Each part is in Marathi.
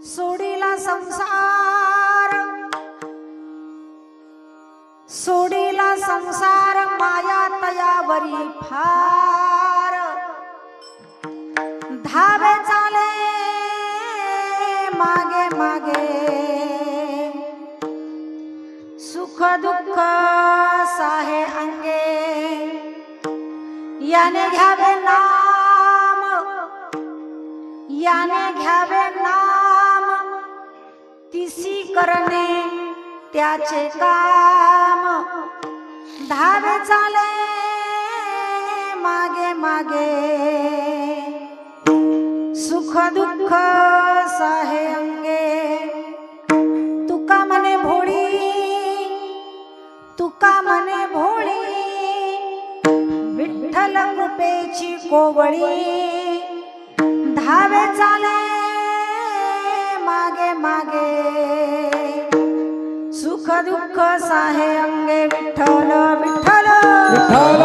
सोडीला संसार, सोडीला संसार, माया तयावरी फार, धावे चाले मागे मागे, सुख दुःख साहे अंगे, याने घ्यावे नाम, याने घ्यावे नाम, तिसी करणे त्याचे काम, धावे चाले मागे मागे, सुख दुःख साहे अंगे, तुका मने भोळी, तुका मने भोळी, विठ्ठल कृपेची कोवळी, धावे चाले मागे मागे, सुख दुःख साहे अंगे, विठ्ठल विठ्ठल विठ्ठल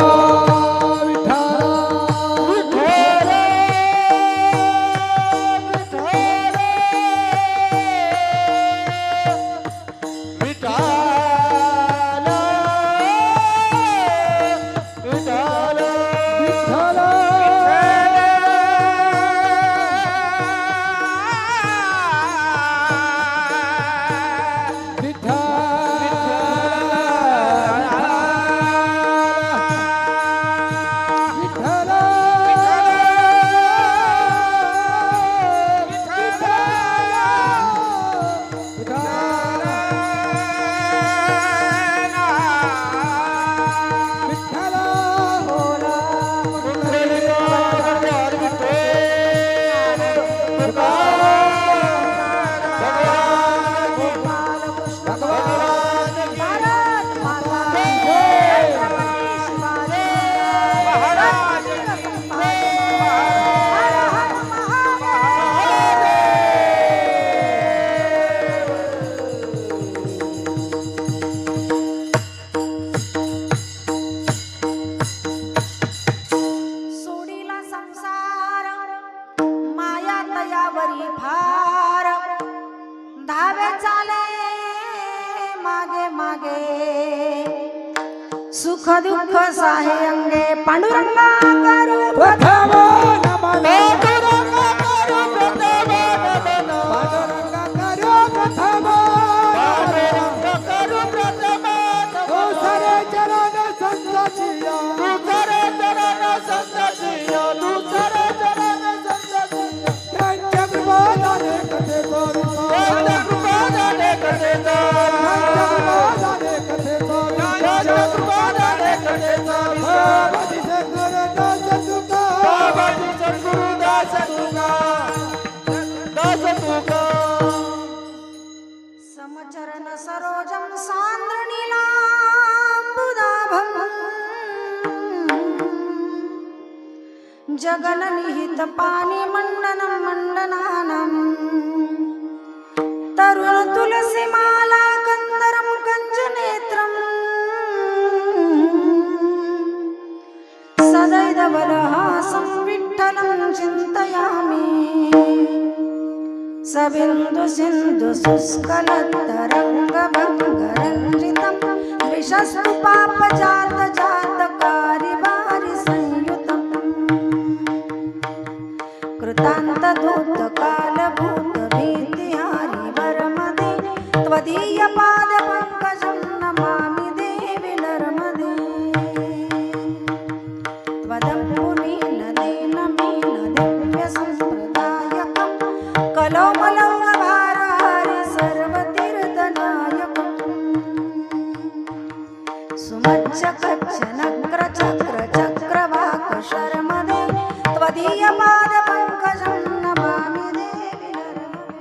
फार, धावे चाले मागे मागे, सुख दुःख साहे अंगे, पांडुरंगा करू प्रथम नमन, पांडुरंगा करू प्रथम नमन, पांडुरंगा करू प्रथम, पांडुरंगा करू प्रथम नमन, दुसरे चरण संतसिया, दुसरे चरण संतसिया, दुसरे चरण संतसिया, त्यांच्या कृपादाने कथे करू, त्यांच्या कृपादाने कथे करू, त्यांच्या कृपादाने कथे करू, त्यांच्या कृपादाने कथे करू, बाबाजी सद्गुरुदास तुका, बाबाजी सद्गुरुदास तुका, दास तुका, समचरण सरोजम सांद्र नीलांबुदाभं, जगन निहित पाणी मंडनं मंडनानं, तरुण तुलसी माला कंदरं कंजनेत्रं, सदैवलहासं विठ्ठलं चिन्तयामि, सबिन्दु सिन्धु शुष्कलतरङ्गभङ्गरञ्जितं, विशस्तु पापजात जातकारि वारि संयुतं, कृतान्तधूतकालभूत भीतिहारि वरमदे, त्वदीयपादपङ्कजं नमामि देवि नर्मदे, त्वदम्बुनीलदीनमीन दिव्यसम्प्रदायकं, कलौमलौघभारहारि सर्वतीर्थनायकं, सुमज्जकच्छनग्रचक्र शर्मदे, त्वदीयपादपङ्कजं नमामि देवि नर्मदे।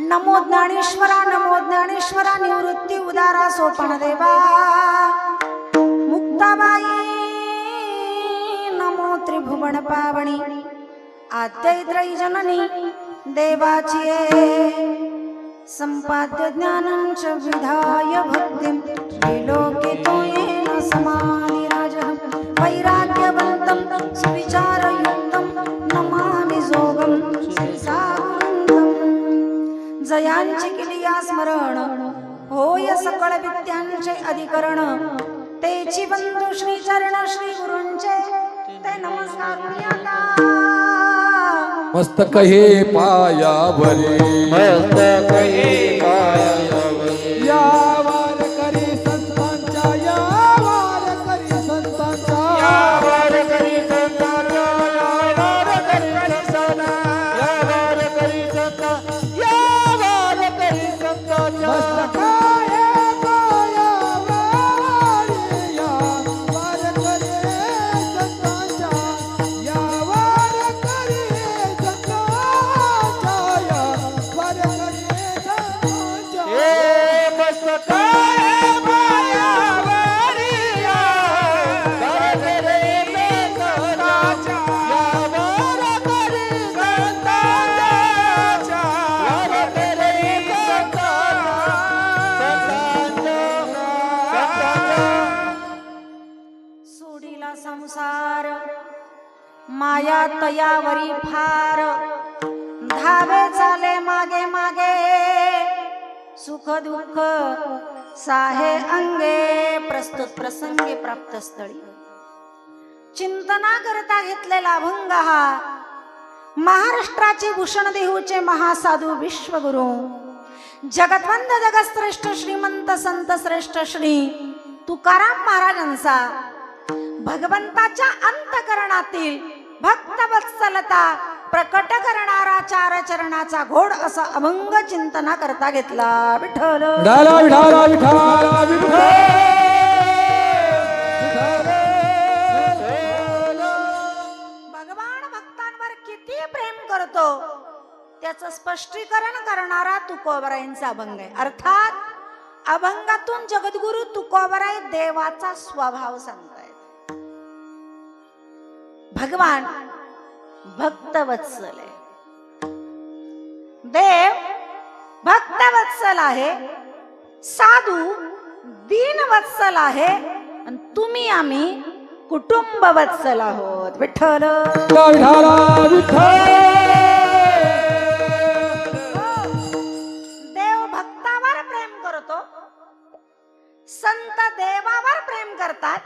नमो ज्ञानेश्वरा, नमो ज्ञानेश्वरा, निवृत्ती उदारा सोपान देवा, मुक्ताबाई नमो त्रिभुवन पावनी, आद्यैत्रयी जननी देवाची संपाद्य ज्ञानं च विधाय भक्तिं, विलोकितो येन समाधिराजः, वैराग्यवन्तं सुविचारयुक्तं नमामि जोगं जयांची केली या स्मरण होय सकळ विद्यांचे अधिकरण तेची बंधू श्री चरण श्री गुरूंचे ते नमस्कार मस्तक हे पायावरी मस्तक हे पायावरी या वारकरी संतांच्या या वारकरी संतांच्या या वारकरी संतांच्या या वारकरी संतांच्या या वारकरी संतांच्या या वारकरी संतांच्या मस्तक हे पायावरी या वारकरी संतांच्या या वारकरी संतांच्या या वारकरी संतांच्या हे मस्तक हे पायावरी या वारकरी संतांच्या या वारकरी संतांच्या वारकरी संतांच्या सोडीला संसार माया तयावरी फार धावे चाले मागे मागे सुख दुःख साहे अंगे प्रस्तुत प्रसंगी प्राप्त स्थळी चिंतना करता घेतलेला अभंग हा महाराष्ट्राचे भूषण देहूचे महासाधू विश्वगुरु जगतवंद जगतश्रेष्ठ श्रीमंत संत श्रेष्ठ श्री तुकाराम महाराजांचा भगवंताच्या अंतकरणातील भक्तवत्सलता प्रकट करणारा चार चरणाचा घोड असा अभंग चिंतना करता घेतला विठ्ठल विठाला विठाला विठाला विठ्ठल भगवान भक्तांवर किती प्रेम करतो त्याचं स्पष्टीकरण करणारा तुकोबरायांचा अभंग आहे. अर्थात अभंगातून जगद्गुरु तुकोबराय देवाचा स्वभाव सांगतायत. भगवान भक्तवत्सल आहे, देव भक्तवत्सल आहे, साधू दीनवत्सल आहे आणि तुम्ही आम्ही कुटुंब वत्सल आहोत. विठ्ठल विठाला विठ्ठल देव भक्तावर प्रेम करतो, संत देवावर प्रेम करतात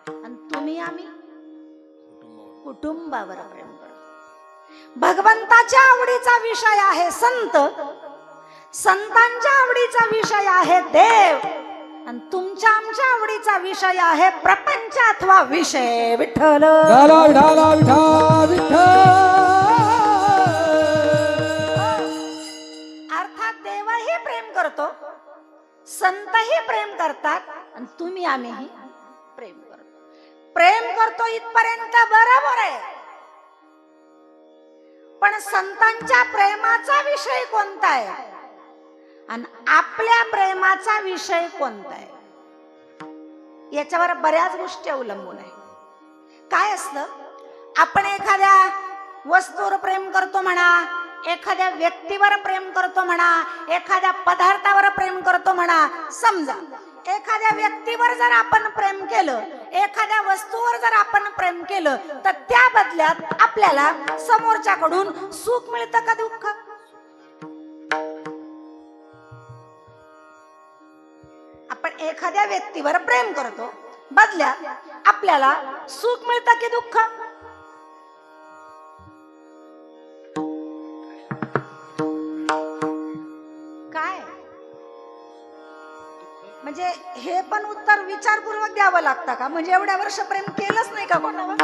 आणि तुम्ही आम्ही कुटुंबावर प्रेम करतो. भगवंताच्या आवडीचा विषय आहे संत, संतांच्या आवडीचा विषय आहे देव आणि तुमच्या आमच्या आवडीचा विषय आहे प्रपंच अथवा विषय. विठ्ठल विठाला विठाला विठा विठ्ठल अर्थात देवही प्रेम करतो, संतही प्रेम करतात आणि तुम्ही आम्हीही प्रेम करतो. प्रेम करतो इथपर्यंत बरोबर आहे, पण संतांच्या प्रेमाचा विषय कोणता आहे आणि आपल्या प्रेमाचा विषय कोणता आहे याच्यावर बऱ्याच गोष्टी अवलंबून आहे. काय असतं, आपण एखाद्या वस्तूवर प्रेम करतो म्हणा, एखाद्या व्यक्तीवर प्रेम करतो म्हणा, एखाद्या पदार्थावर प्रेम करतो म्हणा. समजा एखाद्या व्यक्तीवर जर आपण प्रेम केलं, एखाद्या वस्तूवर जर आपण प्रेम केलं तर त्या बदल्यात आपल्याला समोरच्याकडून सुख मिळतं का दुःख? आपण एखाद्या व्यक्तीवर प्रेम करतो, बदल्यात आपल्याला सुख मिळतं की दुःख? काय म्हणजे हे पण उत्तर विचारपूर्वक द्यावं लागतं का? म्हणजे एवढ्या वर्ष प्रेम केलंच नाही का कोणावर?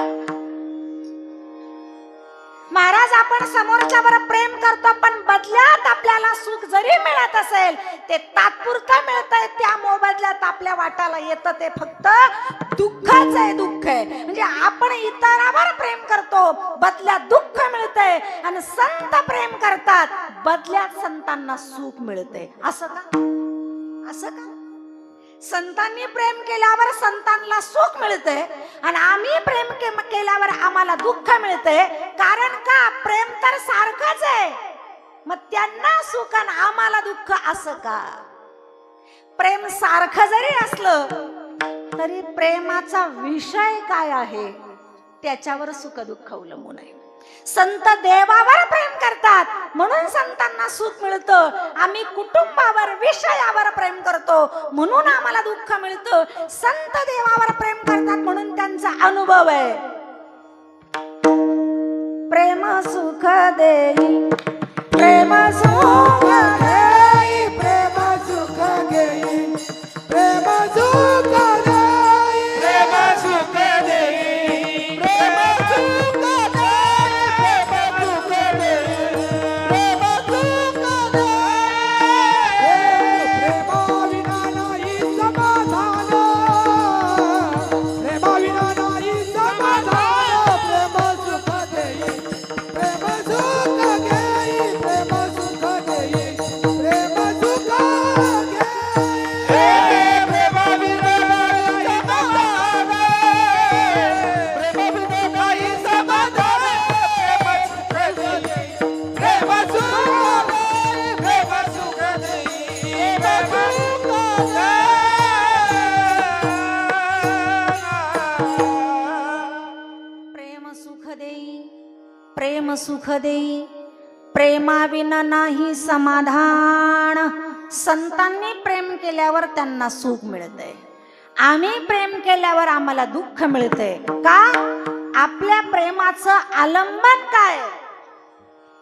महाराज आपण समोरच्यावर प्रेम करतो पण बदल्यात आपल्याला सुख जरी मिळत असेल ते तात्पुरतं मिळतंय, त्या मोबदल्यात आपल्या वाटाला येतं ते फक्त दुःखाच आहे. दुःख आहे म्हणजे आपण इतरांवर प्रेम करतो, बदल्यात दुःख मिळतंय आणि संत प्रेम करतात, बदल्यात संतांना सुख मिळते. असं का? असं का? संतांनी प्रेम केल्यावर संतांना सुख मिळते आणि आम्ही प्रेम केल्यावर आम्हाला दुःख मिळते. कारण का? प्रेम तर सारखंच आहे, मग त्यांना सुख आणि आम्हाला दुःख असं का? प्रेम सारखं जरी असलं तरी प्रेमाचा विषय काय आहे त्याच्यावर सुख दुःख अवलंबून आहे. संत देवावर प्रेम करतात म्हणून संतांना सुख मिळतं. आम्ही कुटुंबावर विषयावर प्रेम करतो म्हणून आम्हाला दुःख मिळतं. संत देवावर प्रेम करतात म्हणून त्यांचा अनुभव आहे. प्रेम सुख देई, प्रेम सुख देई, प्रेम सुख घेई, प्रेम सुख देई, प्रेम सुख देई, प्रेम सुख देई, प्रेम सुख देई, प्रेम सुख देई. प्रेमाविना नाही समाधान, प्रेमाविना नाही समाधान. प्रेम सुख देई, प्रेम सुख घेई, प्रेम सुख देई, प्रेम सुख घेई. प्रेम सुख देई, प्रेम सुख देई, प्रेमाविना नाही समाधान. संतांनी प्रेम केल्यावर त्यांना सुख मिळतंय. आम्ही प्रेम केल्यावर आम्हाला दुःख मिळतंय. का? आपल्या प्रेमाचं आलंबन काय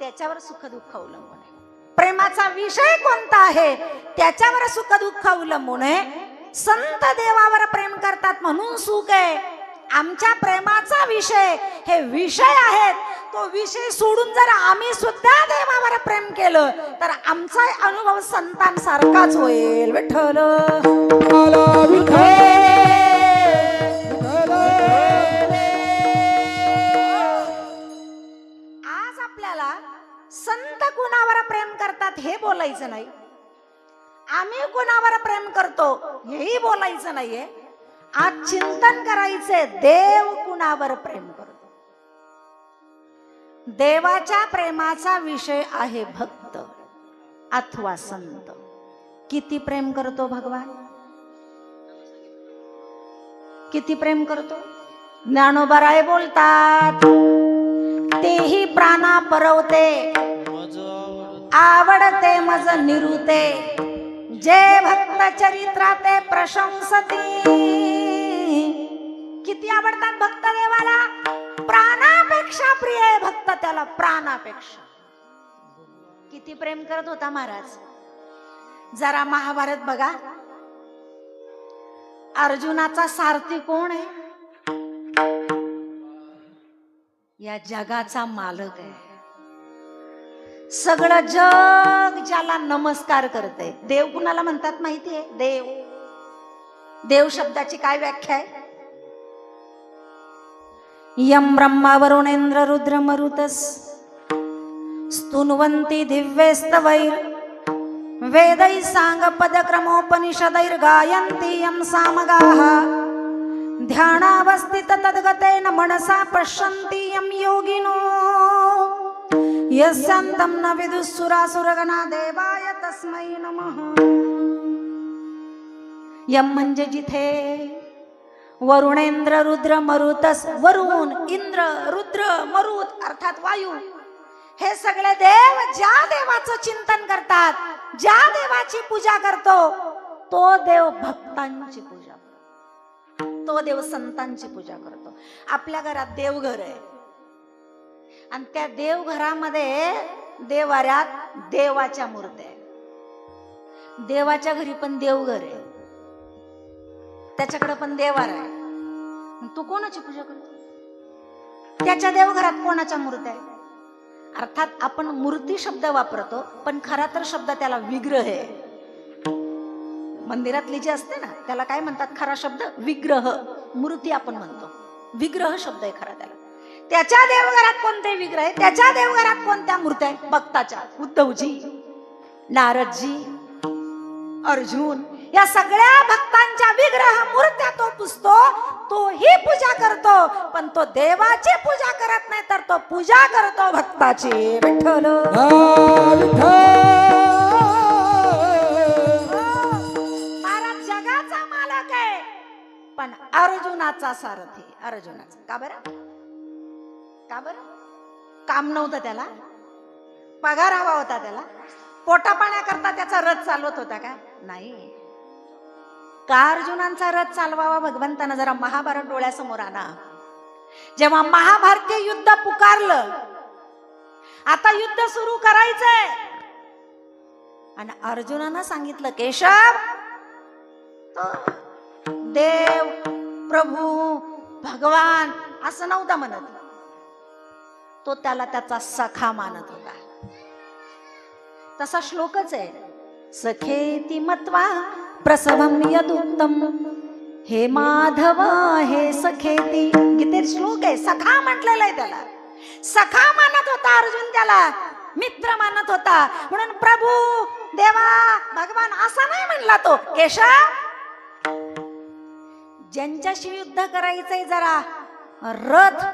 त्याच्यावर सुख दुःख अवलंबून आहे. प्रेमाचा विषय कोणता आहे त्याच्यावर सुख दुःख अवलंबून आहे. संत देवावर प्रेम करतात म्हणून सुख आहे. आमच्या प्रेमाचा विषय हे विषय आहेत. तो विषय सोडून जर आम्ही सुद्धा देवावर प्रेम केलं तर आमचा अनुभव संतांसारखाच होईल. विठ्ठल मला विठ्ठल, विठ्ठल. आज आपल्याला संत कुणावर प्रेम करतात हे बोलायचं नाही. आम्ही कुणावर प्रेम करतो हेही बोलायचं नाहीये. आज चिंतन करायचे देव कुणावर प्रेम करतो. देवाच्या प्रेमाचा विषय आहे भक्त अथवा संत. किती प्रेम करतो भगवान, किती प्रेम करतो. ज्ञानोबराय बोलतात, तेही प्राणा परवते, आवडते मज निरुते, जे भक्त चरित्राते प्रशंसती. किती आवडतात भक्त देवाला. प्राणापेक्षा प्रिय आहे भक्त त्याला, प्राणापेक्षा. किती प्रेम करत होता महाराज. जरा महाभारत बघा. अर्जुनाचा सारथी कोण आहे? या जगाचा मालक आहे. सगळं जग ज्याला नमस्कार करते. देव कुणाला म्हणतात माहितीये? देव. देव शब्दाची काय व्याख्या आहे? यम ब्रह्मा वरुणेंद्र रुद्र मरुतस स्तुन्वन्ति दिव्यैस्तवैर वेदै सांग पदक्रमोपनिषदैर गायन्ति यम सामगाः ध्यानावस्थित तद्गतेन मनसा पश्यन्ति यम योगिनो यस्यांतं न विदुःसुरासुरगणा देवाय तस्मै नमः. यम म्हणजे जिथे वरुणेंद्र रुद्र मरुतस. वरुण, इंद्र, रुद्र, मरुत अर्थात वायू, हे सगळे देव ज्या देवाचं चिंतन करतात, ज्या देवाची पूजा करतो तो देव भक्तांची पूजा करतो. तो देव संतांची पूजा करतो. आपल्या घरात देवघर आहे आणि त्या देवघरामध्ये देवाऱ्यात देवाच्या मूर्त्या आहे. देवाच्या घरी पण देवघर आहे, त्याच्याकडे पण देवार आहे. तू कोणाची पूजा करतो? त्याच्या देवघरात कोणाच्या मूर्त्या आहे? अर्थात आपण मूर्ती शब्द वापरतो पण खरा तर शब्द त्याला विग्रह आहे. मंदिरातली जी असते ना त्याला काय म्हणतात? खरा शब्द विग्रह. मूर्ती आपण म्हणतो, विग्रह शब्द आहे खरा त्याला. त्याच्या देवघरात कोणते विग्रह आहे? त्याच्या देवघरात कोणत्या मूर्त्या आहेत? भक्ताच्या. उद्धवजी, नारदजी, अर्जुन या सगळ्या भक्तांच्या विग्रह मूर्त्या तो पुजतो, तोही पूजा करतो. पण तो देवाची पूजा करत नाही तर तो पूजा करतो भक्ताची. विठ्ठल महाराज जगाचा मालक आहे पण अर्जुनाचा सारथी. अर्जुनाचा का बरं? का बरं? काम नव्हतं त्याला. पगार हवा होता त्याला? पोटा पाण्याकरता त्याचा रथ चालवत होता का? नाही. का अर्जुनांचा रथ चालवावा भगवंतानं? जरा महाभारत डोळ्यासमोर आणा. जेव्हा महाभारतीय युद्ध पुकारलं, आता युद्ध सुरू करायचंय, आणि अर्जुनानं सांगितलं केशव, तो देव, प्रभू, भगवान असं नव्हता म्हणत, तो त्याला त्याचा सखा मानत होता. तसा श्लोकच आहे, सखेती मत्वा प्रसवम यदुत्तम, हे माधव हे सखेती. गीतेत श्लोक आहे, सखा म्हटलेला आहे त्याला. सखा मानत होता अर्जुन, त्याला मित्र मानत होता. म्हणून प्रभू, देवा, भगवान असा नाही म्हणला तो. केशव, ज्यांच्याशी युद्ध करायचंय जरा रथ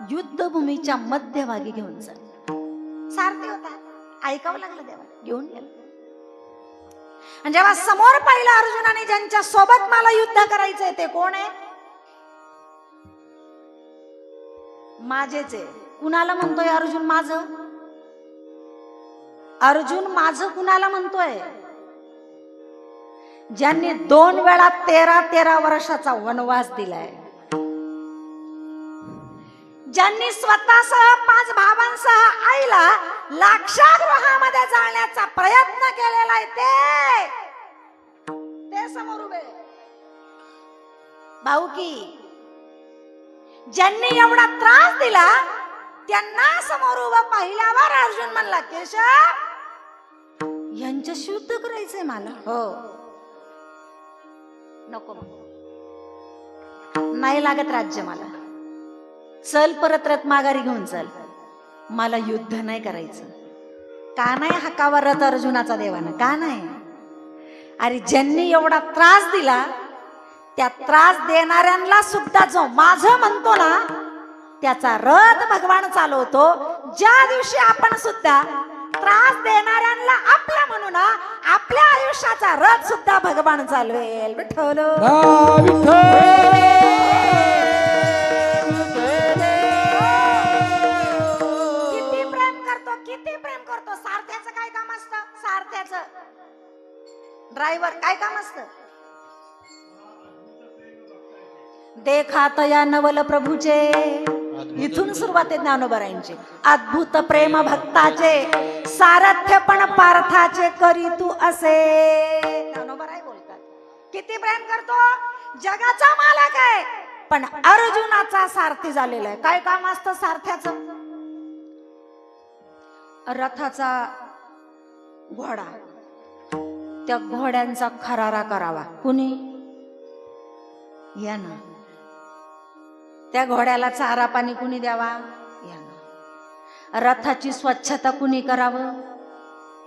युद्धभूमीच्या मध्यभागी घेऊन चल. सारथी होता, ऐकावं लागलं देवा, घेऊन गेला. आणि जेव्हा समोर पाहिलं अर्जुनाने, ज्यांच्या सोबत मला युद्ध करायचंय ते कोण आहे? माझेच आहे. कुणाला म्हणतोय अर्जुन माझं? अर्जुन माझं कुणाला म्हणतोय? ज्यांनी 2 वेळा 13 वर्षाचा वनवास दिलाय, ज्यांनी स्वतःसह 5 भावांसह आईला लाक्षागृहामध्ये जाळण्याचा प्रयत्न केलेला आहे, ते समोर उभे. भाऊकी, ज्यांनी एवढा त्रास दिला त्यांना समोर उभं पाहिल्यावर अर्जुन म्हणला, केशव, यांच्याशी युद्ध करायचंय मला? हो. नको, नाही लागत राज्य मला. चल परत रथ माघारी घेऊन चल, मला युद्ध नाही करायचं. का नाही हाकावा रथ अर्जुनाचा देवानं? का नाही? अरे ज्यांनी एवढा त्रास दिला, त्या त्रास देणाऱ्यांना सुद्धा जो माझं म्हणतो ना, त्याचा रथ भगवान चालवतो. ज्या दिवशी आपण सुद्धा त्रास देणाऱ्यांना आपला म्हणू ना, आपल्या आयुष्याचा रथ सुद्धा भगवान चालवेल. विठ्ठल किती प्रेम करतो, किती प्रेम करतो. सारथ्याचं काय काम असतं? सारथ्याचं, ड्रायव्हर काय काम असतं? देखात या नवल प्रभूचे, इथून सुरुवात आहे ज्ञानोबरायांची. अद्भुत प्रेम भक्ताचे, सारथ्य पण पार्थाचे करी तू असे. ज्ञानोबराय बोलतात, किती प्रेम करतो. जगाचा मालक आहे, पण अर्जुनाचा सारथी झालेला आहे. काय काम असतं सारथ्याचं? रथाचा घोडा, त्या घोड्यांचा खरारा करावा. कुणी? या ना. त्या घोड्याला चारा पाणी कुणी द्यावा? या ना. रथाची स्वच्छता कुणी करावं?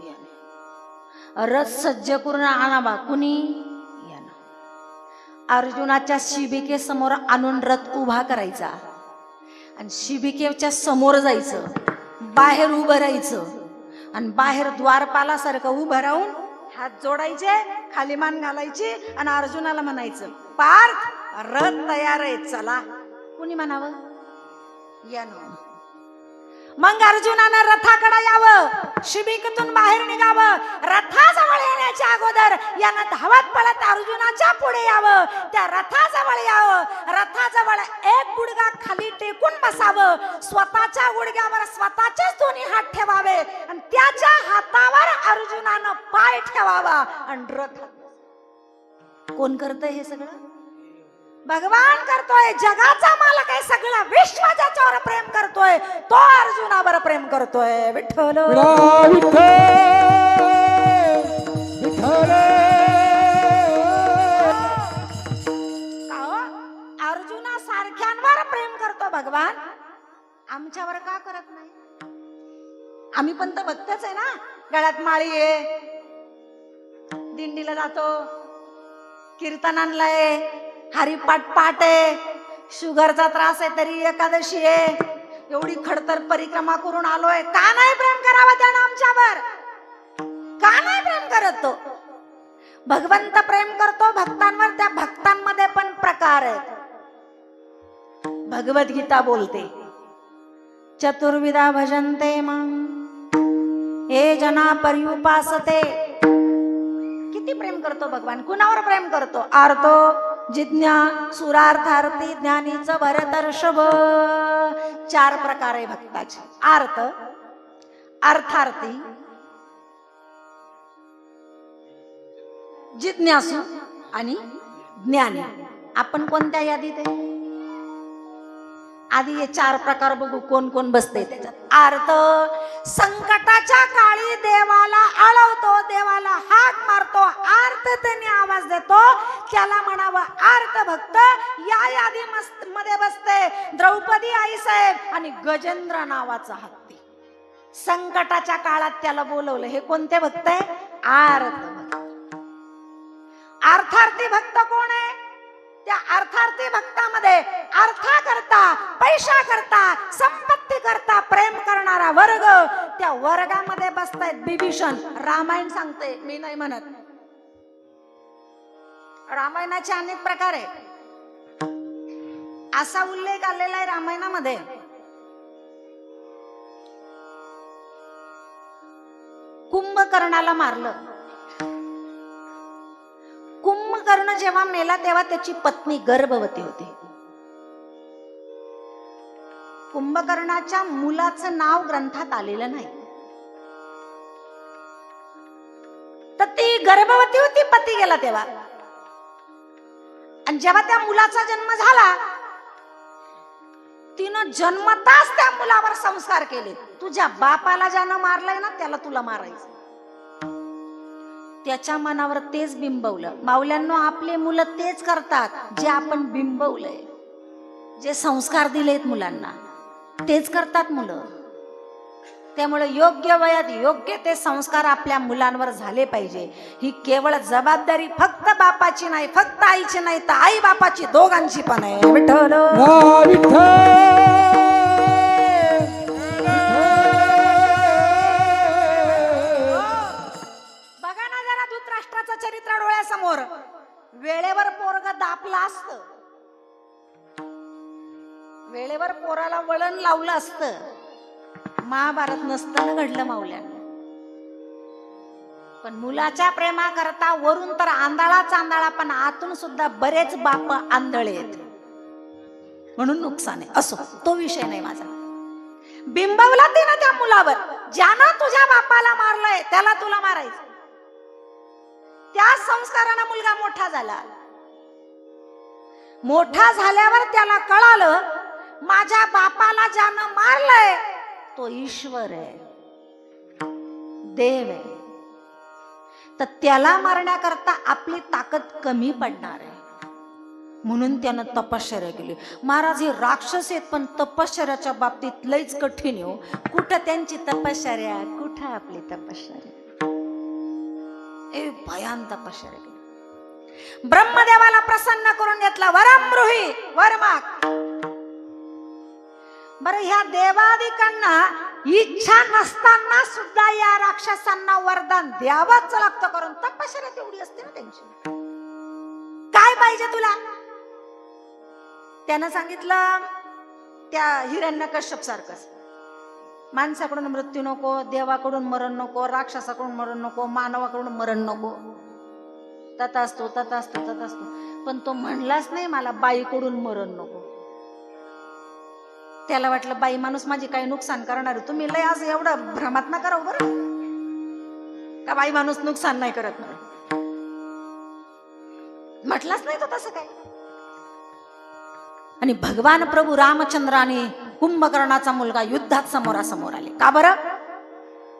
या ना. रथ सज्ज करून आणावा कुणी? या ना. अर्जुनाच्या शिबिके समोर आणून रथ उभा करायचा, आणि शिबिकेच्या समोर जायचं, बाहेर उभं राहायचं, आणि बाहेर द्वारपालासारखं उभं राहून हात जोडायचे, खाली मान घालायची, आणि अर्जुनाला म्हणायचं, पार्थ रथ तयार आहे, चला. कुणी म्हणावं? या ना. मग अर्जुनानं रथाकडे यावं, शिबिकेतून बाहेर निघावं. रथाजवळ येण्याच्या अगोदर यानं धावत पळत अर्जुनाच्या पुढे यावं, त्या रथाजवळ यावं. रथाजवळ एक गुडघा खाली टेकून बसावं, स्वतःच्या गुडघ्यावर स्वतःचेच दोन्ही हात ठेवावे, आणि त्याच्या हातावर अर्जुनानं पाय ठेवावा, आणि रथ. कोण करतंय हे सगळं? भगवान करतोय. जगाचा मालक आहे, सगळा विश्व ज्याच्यावर प्रेम करतोय, तो अर्जुनावर प्रेम करतोय. विठ्ठल अर्जुना सारख्यांवर प्रेम करतो भगवान, आमच्यावर का करत नाही? आम्ही पण तर भक्तच आहे ना. गळ्यात माळी आहे, दिंडीला जातो, कीर्तनांना आहे, हरिपाठ पाठ आहे, शुगरचा त्रास आहे तरी एकादशी आहे, एवढी खडतर परिक्रमा करून आलोय. का नाही प्रेम करावं त्यानं आमच्यावर? का नाही प्रेम करत तो? भगवंत प्रेम करतो भक्तांवर. त्या भक्तांमध्ये पण प्रकार आहेत. भगवद्गीता बोलते, चतुर्विधा भजन्ते मां हे जना पर्युपासते. किती प्रेम करतो भगवान, कुणावर प्रेम करतो? आर्तो जिज्ञा सुरार्थार्थी ज्ञानीच भरतर्षभ. 4 प्रकार आहे भक्ताचे. आर्त, अर्थार्थी, जिज्ञासू आणि ज्ञानी. आपण कोणत्या यादीत आहे? आधी हे 4 प्रकार बघू कोण कोण बसते त्याच्यात. आर्त, संकटाच्या काळी देवाला आळवतो, देवाला हाक मारतो, आर्ततेने आवाज देतो, त्याला म्हणावं आर्त भक्त. या यादी मध्ये बसते द्रौपदी आई साहेब आणि गजेंद्र नावाचा हत्ती. संकटाच्या काळात त्याला बोलवलं. हे कोणते भक्त आहे? आर्त भक्त. अर्थार्थी भक्त कोण आहे? त्या अर्थार्थी भक्तामध्ये अर्था करता, पैसा करता, संपत्ती करता प्रेम करणारा वर्ग. त्या वर्गामध्ये बसतायत बिभीषण. रामायण सांगते, मी नाही म्हणत. रामायणाचे अनेक प्रकार आहे. असा उल्लेख आलेला आहे रामायणामध्ये, कुंभकर्णाला मारलं. कुंभकर्ण जेव्हा मेला तेव्हा त्याची पत्नी गर्भवती होती. कुंभकर्णाच्या मुलाचं नाव ग्रंथात आलेलं नाही. तर ती गर्भवती होती, पती गेला तेव्हा. आणि जेव्हा त्या मुलाचा जन्म झाला, तिनं जन्मताच त्या मुलावर संस्कार केले. तुझ्या बापाला ज्यानं मारलंय ना, त्याला तुला मारायचं. त्याच्या मनावर तेच बिंबवलं. माऊल्यांनो, आपले मुलं तेच करतात जे आपण बिंबवलंय, जे संस्कार दिलेत मुलांना, तेच करतात मुलं. त्यामुळे योग्य वयात योग्य ते संस्कार आपल्या मुलांवर झाले पाहिजे. ही केवळ जबाबदारी फक्त बापाची नाही, फक्त आईची नाही, तर आई बापाची दोघांची पण आहे. विठ्ठल चरित्र डोळ्यासमोर. वेळेवर पोरग दापला असत, वेळेवर पोराला वळण लावलं असतं, महाभारत नसतं घडलं माऊल्यानं. पण मुलाच्या प्रेमा करता वरून तर आंधळाच आंधळा, पण आतून सुद्धा बरेच बाप आंधळे आहेत, म्हणून नुकसान आहे. असो, तो विषय नाही माझा. बिंबवला ते ना त्या मुलावर, ज्यानं तुझ्या बापाला मारलंय त्याला तुला मारायचं. त्या संस्कारानं मुलगा मोठा झाला. मोठा झाल्यावर त्याला कळालं, माझ्या बापाला ज्यानं मारलंय तो ईश्वर आहे, देव आहे. तर त्याला मारण्याकरता आपली ताकद कमी पडणार आहे, म्हणून त्यानं तपश्चर्या केली. महाराज हे राक्षस आहेत, पण तपश्चर्याच्या बाबतीत लईच कठीण हो. कुठं त्यांची तपश्चर्या, कुठं आपली तपश्चर्या. भयान तपश्चर्या केली. ब्रह्मदेवाला प्रसन्न करून घेतला. वरम ब्रूहि, वर माग. बरं, ह्या देवादिकांना इच्छा नसताना सुद्धा या राक्षसांना वरदान द्यावंच लागतं, कारण तपश्चर्या तेवढी असते ना त्यांची. काय पाहिजे तुला? त्यानं सांगितलं त्या हिरण्यकश्यप सारखंच, माणसाकडून मृत्यू नको, देवाकडून मरण नको, राक्षसाकडून मरण नको, मानवाकडून मरण नको. तथास्तु तथास्तु तथास्तु. पण तो म्हणलाच नाही मला बाईकडून मरण नको. त्याला वाटलं बाई माणूस माझी काही नुकसान करणार. तुम्ही लय आज एवढं भ्रमात ना करा बरं का, बाई माणूस नुकसान नाही करत नाही. म्हटलाच नाही तो तसं काय. आणि भगवान प्रभू रामचंद्राने कुंभकर्णाचा मुलगा युद्धात समोरासमोर आले. का बरं?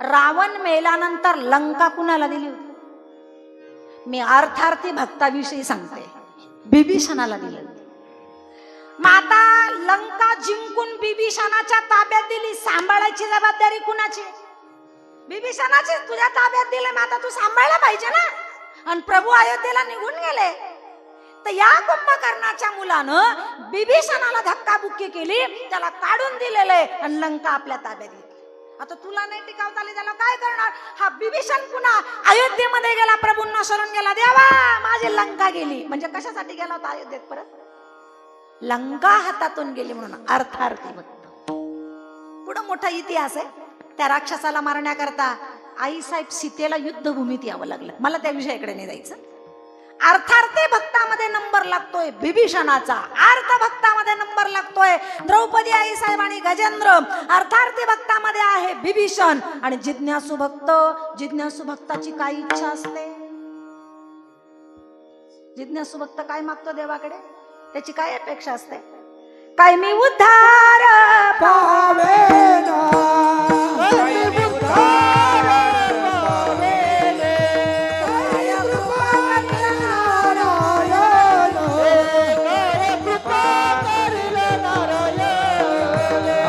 रावण मेल्यानंतर लंका कुणाला दिली होती? मी अर्थार्थी भक्ताविषयी सांगते. बिभीषणाला दिली होती. माता लंका जिंकून बिभीषणाच्या ताब्यात दिली. सांभाळायची जबाबदारी कुणाची? बिभीषणाची. तुझ्या ताब्यात दिले, माता तू सांभाळला पाहिजे ना. आणि प्रभू अयोध्येला निघून गेले. तर या कुंभकर्णाच्या मुलानं बिभीषणाला धक्काबुक्की केली, त्याला काढून दिलेलं आहे आणि लंका आपल्या ताब्यात घेतली. आता तुला नाही टिकावता आली, त्याला काय करणार? हा बिभीषण पुन्हा अयोध्येमध्ये गेला, प्रभूंना शरण गेला. देवा माझी लंका गेली. म्हणजे कशासाठी गेला होता अयोध्येत? परत लंका हातातून गेली म्हणून अर्थार्थी भक्त. पुढे मोठा इतिहास आहे. त्या राक्षसाला मारण्याकरता आईसाहेब सीतेला युद्धभूमीत यावं लागलं. मला त्या विषयाकडे नाही जायचं. अर्थार्थी भक्तामध्ये नंबर लागतोय बिभीषणाचा, अर्थ भक्तामध्ये नंबर लागतोय द्रौपदी आईसाहेब आणि गजेंद्र. अर्थार्थी भक्तामध्ये आहे बिभीषण आणि जिज्ञासू भक्त. जिज्ञासू भक्ताची काय इच्छा असते? जिज्ञासू भक्त काय मागतो देवाकडे? त्याची काय अपेक्षा असते? काय मी उद्धार पावेना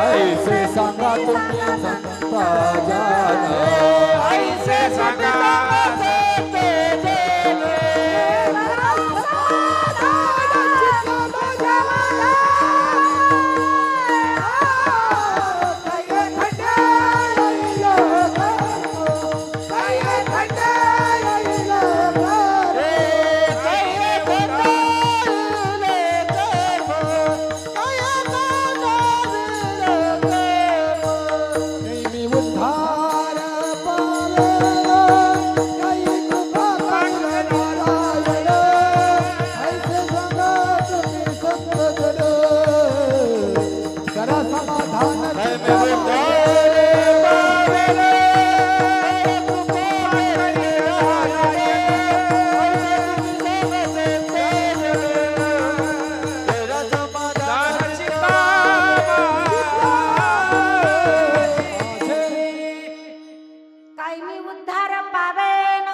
ऐसे सांगा तुम्ही संता जान ऐसे सांगा नेहमी उद्धार पावेना काही कृपा नारायण ऐसे सांगा तुम्ही संत जन करा समाधान काय मी उद्धार पावेन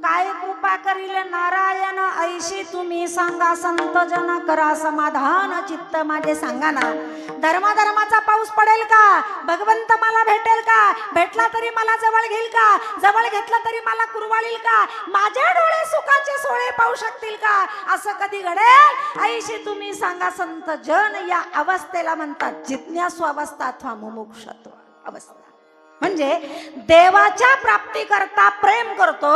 काय कृपा करील नारायण ऐशी तुम्ही सांगा संत जन करा समाधान चित्त माझे. सांगा ना, धर्माचा पाऊस पडेल का? भगवंत मला भेटेल का? भेटला तरी मला जवळ घेईल का? जवळ घेतला तरी मला कुरवाळील का? माझे डोळे सुखाचे सोळे पाहू शकतील का? असं कधी घडेल? ऐशी तुम्ही सांगा संत जन. या अवस्थेला म्हणतात जिज्ञासू अवस्था अथवा मुमुक्षत्व अवस्था. म्हणजे देवाच्या प्राप्तीकरता प्रेम करतो,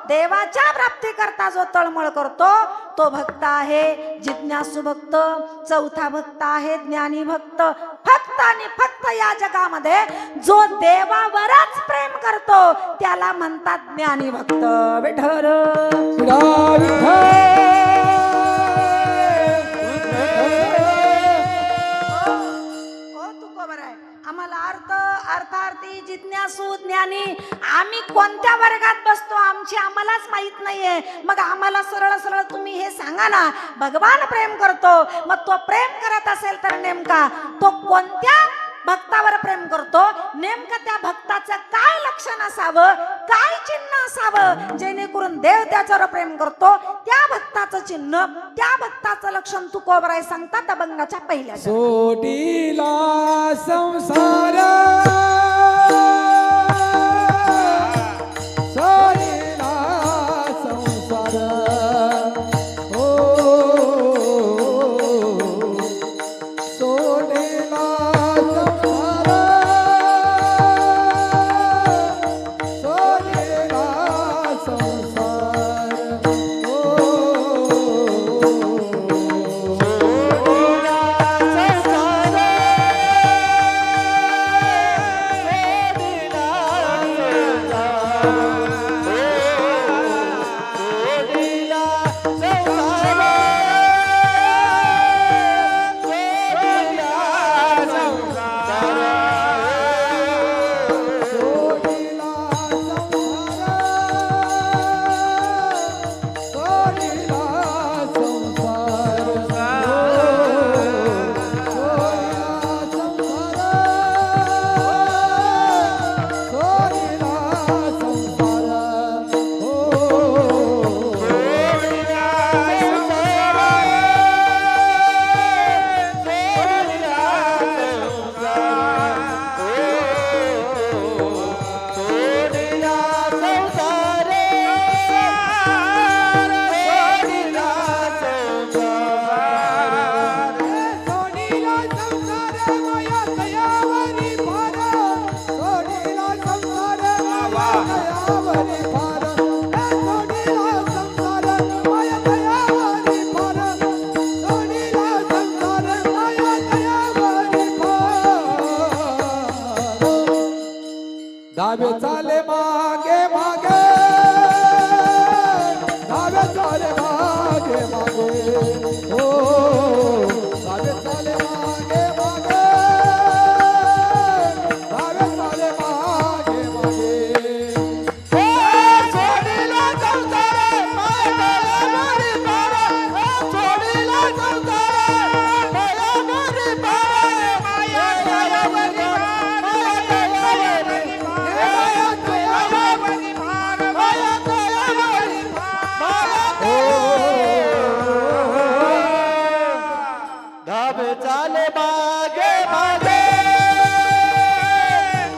देवाच्या प्राप्तीकरता जो तळमळ करतो तो भक्त आहे जिज्ञासू भक्त. चौथा भक्त आहे ज्ञानी भक्त. फक्त आणि फक्त या जगामध्ये जो देवावरच प्रेम करतो त्याला म्हणतात ज्ञानी भक्त. विठ्ठल आम्हाला अर्थार्थी जिज्ञासू ज्ञानी आम्ही कोणत्या वर्गात बसतो आमची आम्हालाच माहित नाहीये. मग आम्हाला सरळ सरळ तुम्ही हे सांगा ना, भगवान प्रेम करतो, मग तो प्रेम करत असेल तर नेमका तो कोणत्या भक्तावर प्रेम करतो? नेमकं त्या भक्ताचं काय लक्षण असावं, काय चिन्ह असावं जेणेकरून देव त्याच्यावर प्रेम करतो? त्या भक्ताचं चिन्ह, त्या भक्ताचं लक्षण तुकोबराय सांगतात अभंगाच्या पहिल्या सोडीला संसार सोडीला संसार हो सोडीला संसार सोडीला संसार डाव्या धावे चाले मागे मागे धावे चाले मागे मागे हो धावे चाले मागे मागे धावे चाले मागे मागे सोडीला संसार माया मोरी पारा सोडीला संसार माया मोरी पारा माया माया मोरी धावे चाले मागे मागे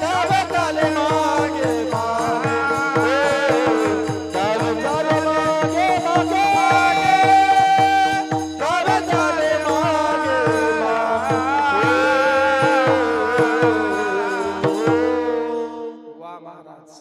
धावे चाले मागे मागे धावे चाले मागे मागे धावे चाले मागे मागे वा महाराज